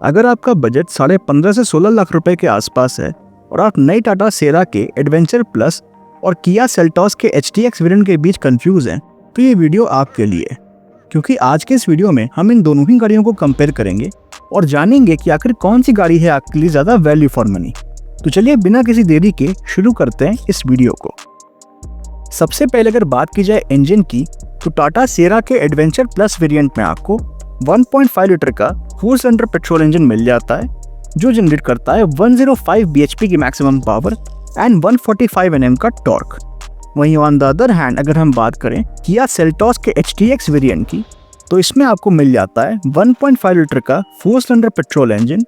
अगर आपका बजट 15.5 से 16 लाख रुपए के आसपास है और आप नई टाटा सेरा के एडवेंचर प्लस और किया सेल्टॉस के HTX वेरिएंट के बीच कंफ्यूज हैं, तो ये वीडियो आपके लिए है। क्योंकि आज के इस वीडियो में हम इन दोनों ही गाड़ियों को कंपेयर करेंगे और जानेंगे कि आखिर कौन सी गाड़ी है आपके लिए ज़्यादा वैल्यू फॉर मनी। तो चलिए बिना किसी देरी के शुरू करते हैं इस वीडियो को। सबसे पहले अगर बात की जाए इंजन की, तो टाटा सेरा के एडवेंचर प्लस वेरिएंट में आपको 1.5 लीटर का 4 सिलेंडर पेट्रोल इंजन मिल जाता है, जो जनरेट करता है 105 bhp की मैक्सिमम पावर एंड 145 Nm का टॉर्क। वहीं ऑन द अदर हैंड अगर हम बात करें किया सेल्टॉस के HTX वेरिएंट की, तो इसमें आपको मिल जाता है 1.5 लीटर का 4 सिलेंडर पेट्रोल इंजन,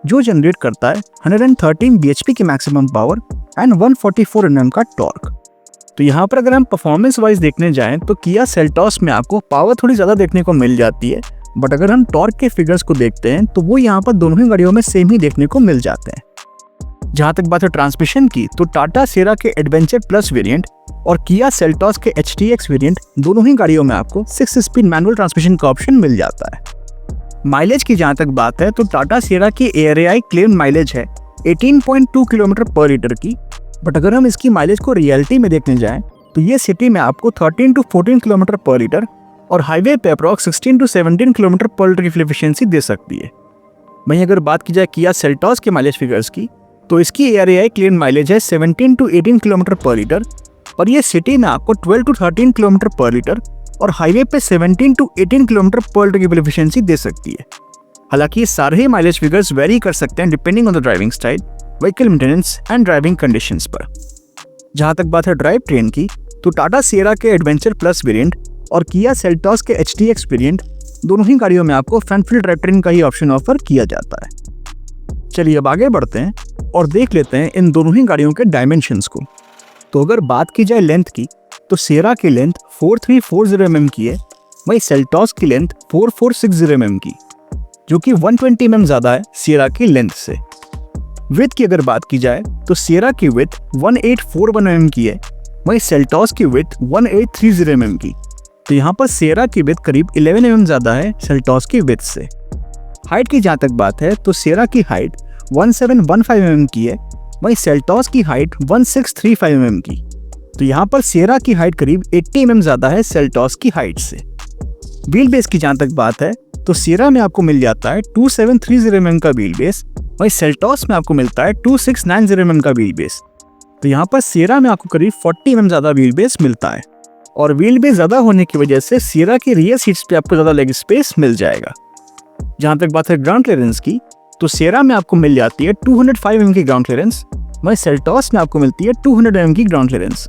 जो जनरेट करता है 113 bhp की मैक्सिमम पावर एंड 144 Nm का टॉर्क। तो यहाँ पर अगर हम परफॉर्मेंस वाइज देखने जाएं तो किया सेल्टॉस में आपको पावर थोड़ी ज़्यादा देखने को मिल जाती है, बट अगर हम टॉर्क के फिगर्स को देखते हैं तो वो यहाँ पर दोनों ही गाड़ियों में सेम ही देखने को मिल जाते हैं। जहाँ तक बात है ट्रांसमिशन की, तो टाटा सेरा के एडवेंचर प्लस वेरिएंट और किया सेल्टॉस के HTX वेरिएंट दोनों ही गाड़ियों में आपको 6 स्पीड मैनुअल ट्रांसमिशन का ऑप्शन मिल जाता है। माइलेज की जहाँ तक बात है तो टाटा सेरा की ARAI क्लेम माइलेज है 18.2 किलोमीटर पर लीटर की, बट अगर हम इसकी माइलेज को रियलिटी में देखने जाएं तो ये सिटी में आपको 13 to 14 किलोमीटर पर लीटर और हाईवे पे अप्रॉक्स 16 to 17 किलोमीटर पर लीटर की फ्यूल एफिशिएंसी दे सकती है। वहीं अगर बात की जाए किया सेल्टॉस के माइलेज फिगर्स की, तो इसकी ARAI क्लेम माइलेज है 17 to 18 किलोमीटर पर लीटर, और ये सिटी में आपको 12 to 13 किलोमीटर पर लीटर और हाईवे पे 17 to 18 किलोमीटर पर लीटर की फ्यूल एफिशिएंसी दे सकती है। हालांकि ये सारे ही माइलेज फिगर्स वेरी कर सकते हैं depending on the driving style, vehicle maintenance and driving conditions पर। जहां तक बात है ड्राइव ट्रेन की, तो टाटा सेरा के एडवेंचर प्लस वेरिएंट और किया सेल्टॉस के HTX वेरिएंट दोनों ही गाड़ियों में आपको फ्रंट व्हील ड्राइव ट्रेन का ही ऑप्शन ऑफर किया जाता है। चलिए अब आगे बढ़ते हैं और देख लेते हैं इन दोनों ही गाड़ियों के डायमेंशंस को। तो अगर बात की जाए लेंथ की, तो सेरा की लेंथ 4340 mm की है, वहीं सेल्टॉस की लेंथ 4460 mm की, जो कि 120 mm ज़्यादा है सेरा की लेंथ से। विड्थ की अगर बात की जाए तो सेरा की विड्थ 1841 mm की है, वहीं सेल्टॉस की विड्थ 1830 mm की। तो यहाँ पर सेरा की विड्थ करीब 11 mm ज़्यादा है सेल्टॉस की विड्थ से। हाइट की जहाँ तक बात है तो सेरा की हाइट 1715 mm की है, वहीं सेल्टॉस की हाइट 1635 mm की। तो यहाँ पर सेरा की हाइट करीब 80 mm ज़्यादा है सेल्टॉस की हाइट से। व्हील बेस की जहाँ तक बात है तो सेरा में आपको मिल जाता है 2730 mm का व्हील बेस, वहीं सेल्टॉस में आपको मिलता है 2690 mm का व्हील बेस। तो यहाँ पर सेरा में आपको करीब 40 mm ज़्यादा व्हील बेस मिलता है, और व्हील बेस ज़्यादा होने की वजह से सेरा की रियर सीट्स पे आपको ज़्यादा लेग स्पेस मिल जाएगा। जहाँ तक बात है ग्राउंड क्लियरेंस की, तो सेरा में आपको मिल जाती है 205 mm की ग्राउंड क्लियरेंस, वहीं सेल्टॉस में आपको मिलती है 200 mm की ग्राउंड क्लियरेंस।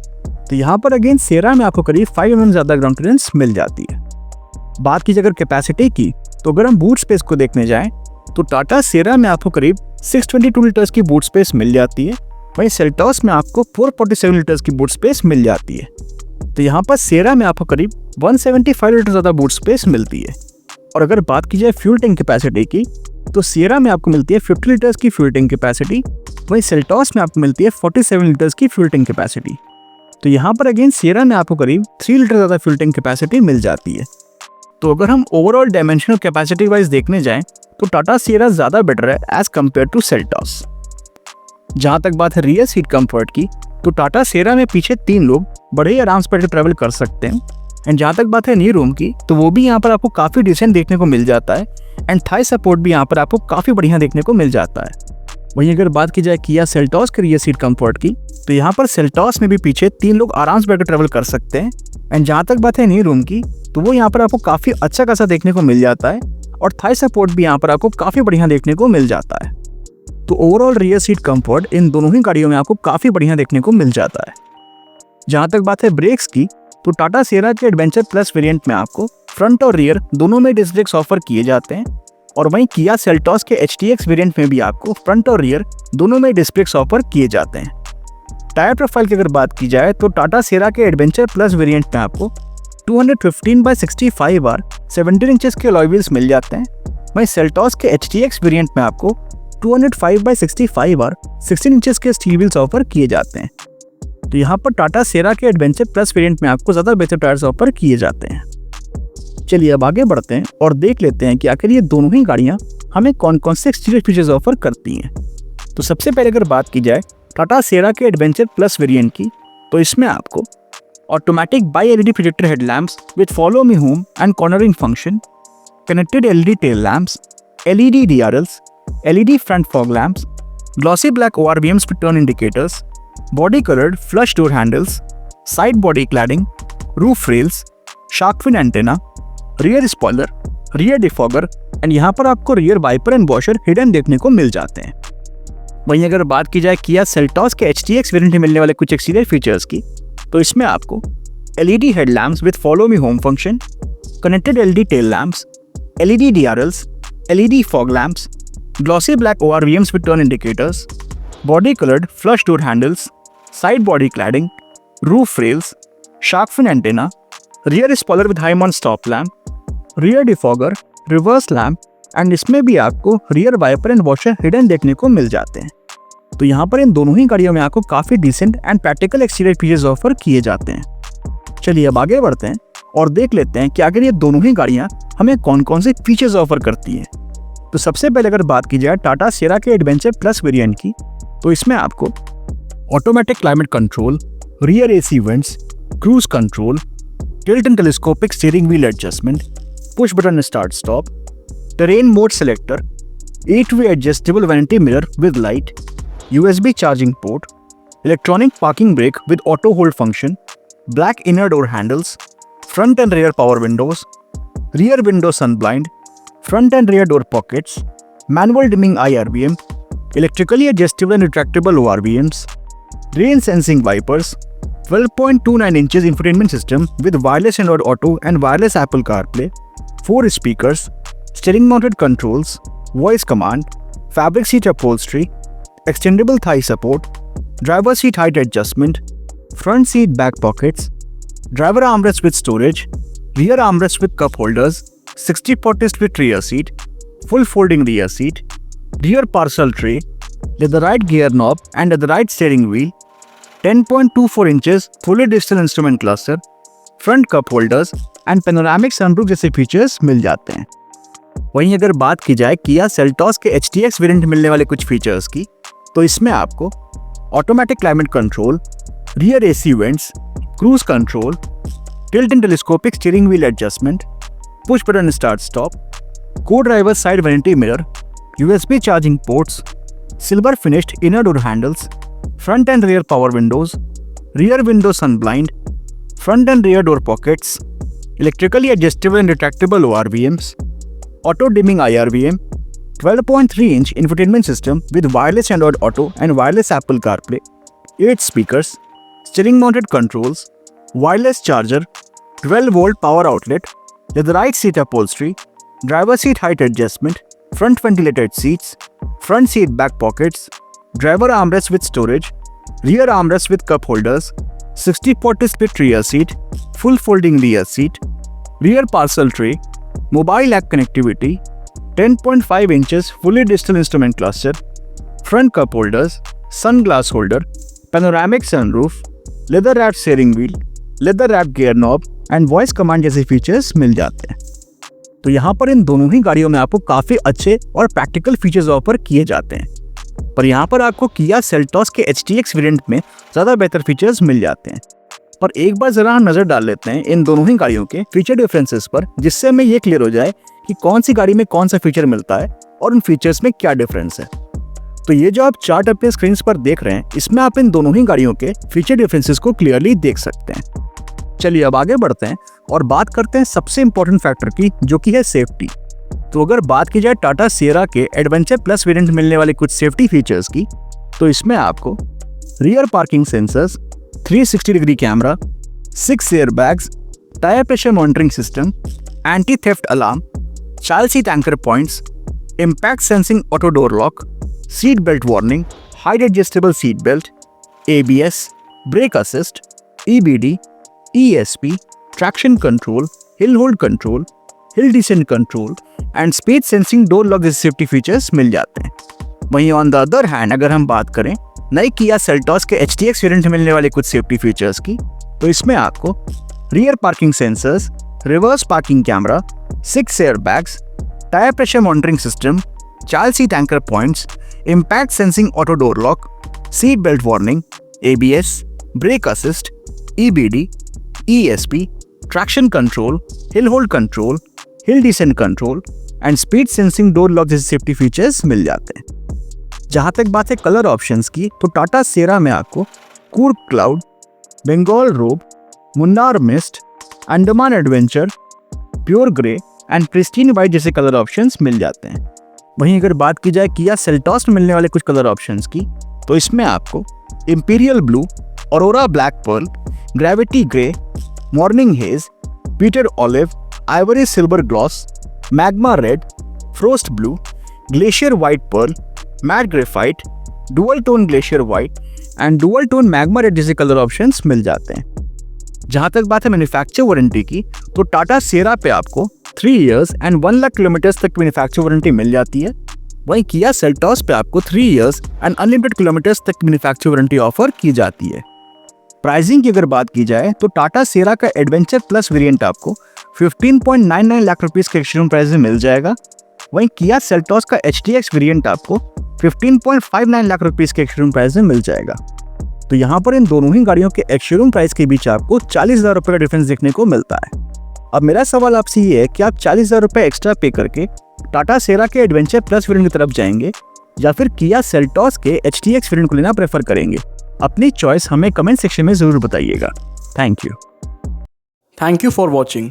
तो यहाँ पर अगेन सेरा में आपको करीब 5 mm ज़्यादा ग्राउंड क्लियरेंस मिल जाती है। बात की अगर कैपेसिटी की, तो अगर हम बूट स्पेस को देखने जाएं तो टाटा सेरा में आपको करीब 622 लीटर्स की बूट स्पेस मिल जाती है, वहीं सेल्टॉस में आपको 447 लीटर्स की बूट स्पेस मिल जाती है। तो यहाँ पर सेरा में आपको करीब 175 लीटर ज़्यादा बूट स्पेस मिलती है। और अगर बात की जाए फ्यूल टैंक कैपेसिटी की, तो सेरा में आपको मिलती है 50 लीटर्स की फ्यूल टैंक कैपेसिटी, वहीं सेल्टॉस में आपको मिलती है 47 लीटर्स की फ्यूल टैंक कैपेसिटी। तो यहाँ पर अगेन सेरा में आपको करीब 3 लीटर ज़्यादा फ्यूल टैंक कैपेसिटी मिल जाती है। तो अगर हम ओवरऑल डायमेंशनल कैपेसिटी वाइज देखने जाएं तो टाटा सेरा ज़्यादा बेटर है एज कम्पेयर टू सेल्टॉस। जहाँ तक बात है रियर सीट कंफर्ट की, तो टाटा सेरा में पीछे 3 लोग बड़े ही आराम से ट्रैवल कर सकते हैं। एंड जहाँ तक बात है नी रूम की, तो वो भी यहाँ पर आपको काफ़ी डिसेंट देखने को मिल जाता है, एंड थाई सपोर्ट भी यहाँ पर आपको काफ़ी बढ़िया देखने को मिल जाता है। वहीं अगर बात की जाए किया सेल्टॉस के रियर सीट कंफर्ट की, तो यहाँ पर सेल्टॉस में भी पीछे 3 लोग आराम से बैठकर ट्रैवल कर सकते हैं। एंड जहाँ तक बात है नी रूम की, तो वो यहाँ पर आपको काफ़ी अच्छा खासा देखने को मिल जाता है, और थाई सपोर्ट भी यहाँ पर आपको काफ़ी बढ़िया देखने को मिल जाता है। तो overall rear seat comfort in दोनों ही गाड़ियों में आपको काफ़ी बढ़िया देखने को मिल जाता है। जहाँ तक बात है ब्रेक्स की, तो टाटा सेरा के एडवेंचर प्लस वेरिएंट में आपको फ्रंट और रियर दोनों में डिस्क ब्रेक्स ऑफर किए जाते हैं, और वहीं किया सेल्टॉस के HTX वेरिएंट में भी आपको फ्रंट और रियर दोनों में डिस्क ब्रेक्स ऑफर किए जाते हैं। टायर प्रोफाइल की अगर बात की जाए तो टाटा सेरा के एडवेंचर प्लस वेरिएंट में आपको 215/65 और 17 इंचेस के अलॉय व्हील्स मिल जाते हैं, वहीं सेल्टॉस के HTX वेरिएंट में आपको 205/65 और 16 इंचेस के स्टील व्हील्स ऑफर किए जाते हैं। तो यहाँ पर टाटा सेरा के एडवेंचर प्लस वेरिएंट में आपको ज़्यादा बेहतर टायर्स ऑफर किए जाते हैं। चलिए अब आगे बढ़ते हैं और देख लेते हैं कि आखिर ये दोनों ही गाड़ियाँ हमें कौन कौन से एक्सटीरियर फीचर्स ऑफर करती हैं। तो सबसे पहले अगर बात की जाए टाटा सियरा के एडवेंचर प्लस वेरिएंट की, तो इसमें आपको automatic by LED projector headlamps with follow me home and cornering function, connected LED tail lamps, LED DRLs, LED front fog lamps, glossy black ORVMs with turn indicators, body colored flush door handles, side body cladding, roof rails, shark fin antenna, rear spoiler, rear defogger and यहाँ पर आपको rear wiper and washer hidden देखने को मिल जाते हैं। वहीं अगर बात की जाए किया सेल्टॉस के HTX वेरिएंट में मिलने वाले कुछ एक्सटीरियर फीचर्स की, तो इसमें आपको LED headlamps with follow me home function, connected LED tail lamps, LED DRLs, LED fog lamps, glossy black ORVMs with turn indicators, body colored flush door handles, side body cladding, roof rails, shark fin antenna, rear spoiler with high mount stop lamp, rear defogger, reverse lamp and इसमें भी आपको rear wiper and washer hidden देखने को मिल जाते हैं। तो यहाँ पर इन दोनों ही गाड़ियों में आपको काफ़ी decent and practical exterior features offer किए जाते हैं। चलिए अब आगे बढ़ते हैं और देख लेते हैं कि आखिर ये दोनों ही गाड़ियाँ हमें कौन कौन से फीचर्स ऑफर करती हैं। तो सबसे पहले अगर बात की जाए टाटा सियरा के एडवेंचर प्लस वेरिएंट की, तो इसमें आपको automatic climate control, rear AC vents, cruise control, tilt and telescopic steering wheel adjustment, push button start stop, terrain mode selector, 8-way adjustable vanity mirror with light, USB charging port, electronic parking brake with auto hold function, black inner door handles, front and rear power windows, rear window sun blind, front and rear door pockets, manual dimming IRVM, electrically adjustable and retractable ORVMs, rain sensing wipers, 12.29 inches infotainment system with wireless Android Auto and wireless Apple CarPlay, 4 speakers, steering mounted controls, voice command, fabric seat upholstery, extendable thigh support, driver seat height adjustment, front seat back pockets, driver armrest with storage, rear armrest with cup holders, 60/40 split rear seat, full folding rear seat, rear parcel tray, leatherite gear knob and leatherite steering wheel, 10.24 inches fully digital instrument cluster, front cup holders and panoramic sunroof जैसे features मिल जाते हैं। वहीं अगर बात की जाए Kia Seltos के HTX variant मिलने वाले कुछ फीचर्स की, तो इसमें आपको automatic climate control, rear AC vents, cruise control, tilt and telescopic steering wheel adjustment, push button start stop, co-driver side vanity mirror, USB charging ports, silver finished inner door handles, front and rear power windows, rear window sun blind, front and rear door pockets, electrically adjustable and retractable ORVMs, auto dimming IRVM, 12.3-inch infotainment system with wireless Android Auto and wireless Apple CarPlay, 8 speakers, steering mounted controls, wireless charger, 12-volt power outlet, leatherite seat upholstery, driver seat height adjustment, front ventilated seats, front seat back pockets, driver armrest with storage, rear armrest with cup holders, 60/40 split rear seat, full folding rear seat, rear parcel tray, mobile app connectivity, 10.5 inches fully digital instrument cluster, front cup holders, sunglass holder, panoramic sunroof, leather wrapped steering wheel, leather wrapped gear knob and voice command जैसे features मिल जाते हैं। तो यहाँ पर इन दोनों ही गाड़ियों में आपको काफ़ी अच्छे और प्रैक्टिकल फीचर्स ऑफर किए जाते हैं, पर यहाँ पर आपको किया सेल्टॉस के HTX वेरिएंट में ज़्यादा बेहतर फीचर्स मिल जाते हैं। पर एक बार ज़रा हम नज़र डाल लेते हैं इन दोनों ही गाड़ियों के फीचर डिफरेंसेस पर, जिससे हमें ये क्लियर हो जाए कि कौन सी गाड़ी में कौन सा फीचर मिलता है और उन फीचर्स में क्या डिफरेंस है। तो ये जो आप चार्ट अपने स्क्रीन पर देख रहे हैं, इसमें आप इन दोनों ही गाड़ियों के फीचर डिफरेंसेस को क्लियरली देख सकते हैं। चलिए अब आगे बढ़ते हैं और बात करते हैं सबसे इंपॉर्टेंट फैक्टर की, जो कि है सेफ्टी। तो अगर बात की जाए टाटा सियरा के एडवेंचर प्लस वेरिएंट मिलने वाले कुछ सेफ्टी फीचर्स की, तो इसमें आपको rear parking sensors, 360 degree camera, 6 air bags, tyre pressure monitoring system, anti theft alarm, child seat anchor points, impact sensing auto door lock, seat belt warning, height adjustable seat belt, ABS, brake assist, EBD, ESP, traction control, hill hold control, hill descent control and speed sensing door lock जैसे safety features मिल जाते हैं। वहीं on the other hand अगर हम बात करें नई Kia Seltos के HTX वेरिएंट में मिलने वाले कुछ सेफ्टी फीचर्स की, तो इसमें आपको rear parking sensors, reverse parking camera, 6 air bags, tyre pressure monitoring system, child seat anchor points, impact sensing auto door lock, seat belt warning, ABS, brake assist, EBD, ESP, traction control, hill hold control, hill descent control and speed sensing door lock जैसे safety features मिल जाते हैं। जहां तक बात है colour options की, तो टाटा सेरा में आपको कूर्ग क्लाउड, बंगाल रोब, Munnar mist, Andaman adventure, pure grey and pristine white जैसे कलर ऑप्शंस मिल जाते हैं। वहीं अगर बात की जाए किया सेल्टॉस में मिलने वाले कुछ कलर ऑप्शंस की, तो इसमें आपको imperial blue, aurora black pearl, gravity grey, morning haze, pewter olive, ivory silver gloss, magma red, frost blue, glacier white pearl, matte graphite, dual tone glacier white and dual tone magma red जैसे colour options मिल जाते हैं। जहां तक बात है manufacture warranty की, तो टाटा सेरा पे आपको 3 इयर्स एंड 1 लाख किलोमीटर्स तक मैन्युफैक्चर वारंटी मिल जाती है। वहीं किया सेल्टॉस पे आपको 3 इयर्स एंड अनलिमिटेड किलोमीटर्स तक मैन्युफैक्चर वारंटी ऑफर की जाती है। प्राइसिंग की अगर बात की जाए, तो टाटा सेरा का एडवेंचर प्लस वेरिएंट आपको 15.99 लाख रुपीस के शोरूम प्राइस में मिल जाएगा। वहीं किया सेल्टॉस का HTX वेरिएंट आपको 15.59 लाख रुपीस के शोरूम प्राइस में मिल जाएगा। तो यहाँ पर इन दोनों ही गाड़ियों के एक शोरूम प्राइस के बीच आपको 40,000 रुपये का डिफरेंस देखने को मिलता है। अब मेरा सवाल आपसे ये है कि आप 40,000 रुपये एक्स्ट्रा पे करके टाटा सेरा के एडवेंचर प्लस वेरिएंट की तरफ जाएंगे या फिर किया सेल्टॉस के HTX वेरिएंट को लेना प्रेफर करेंगे? अपनी चॉइस हमें कमेंट सेक्शन में जरूर बताइएगा। Thank you. Thank you for watching.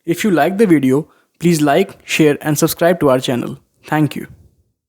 If you like the video, please like, share and subscribe to our channel. Thank you.